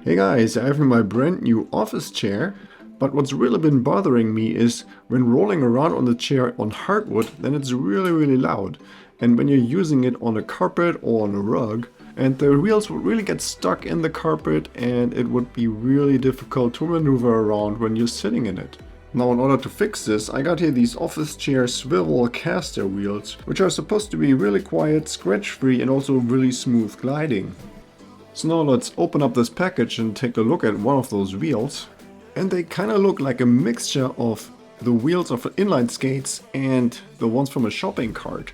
Hey guys, I have my brand new office chair, but what's really been bothering me is when rolling around on the chair on hardwood, then it's really loud. And when you're using it on a carpet or on a rug, and the wheels would really get stuck in the carpet and it would be really difficult to maneuver around when you're sitting in it. Now in order to fix this, I got here these office chair swivel caster wheels, which are supposed to be really quiet, scratch-free and also really smooth gliding. So now let's open up this package and take a look at one of those wheels. And they kind of look like a mixture of the wheels of inline skates and the ones from a shopping cart.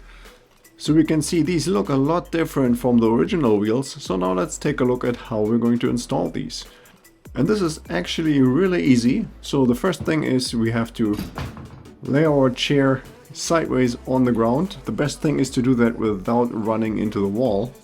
So we can see these look a lot different from the original wheels. So now let's take a look at how we're going to install these. And this is actually really easy. So the first thing is we have to lay our chair sideways on the ground. The best thing is to do that without running into the wall.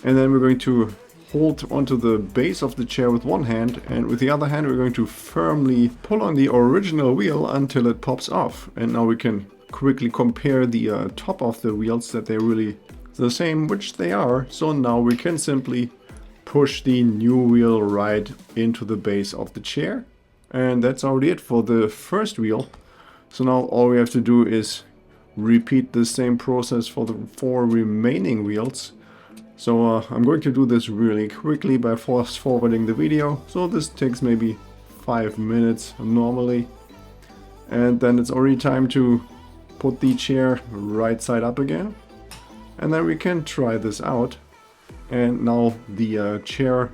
And then we're going to hold onto the base of the chair with one hand, and with the other hand we're going to firmly pull on the original wheel until it pops off. And now we can quickly compare the top of the wheels that they're really the same, which they are. So now we can simply push the new wheel right into the base of the chair. And that's already it for the first wheel. So now all we have to do is repeat the same process for the 4 remaining wheels. So I'm going to do this really quickly by fast forwarding the video. So this takes maybe 5 minutes normally. And then it's already time to put the chair right side up again. And then we can try this out. And now the chair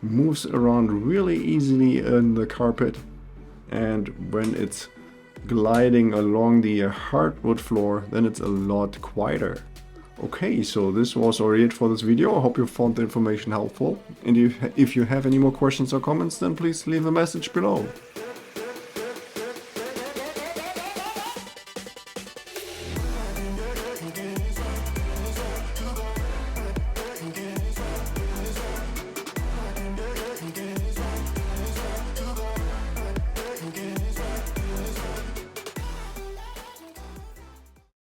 moves around really easily in the carpet. And when it's gliding along the hardwood floor, then it's a lot quieter. Okay, so this was already it for this video. I hope you found the information helpful. And if you have any more questions or comments, then please leave a message below.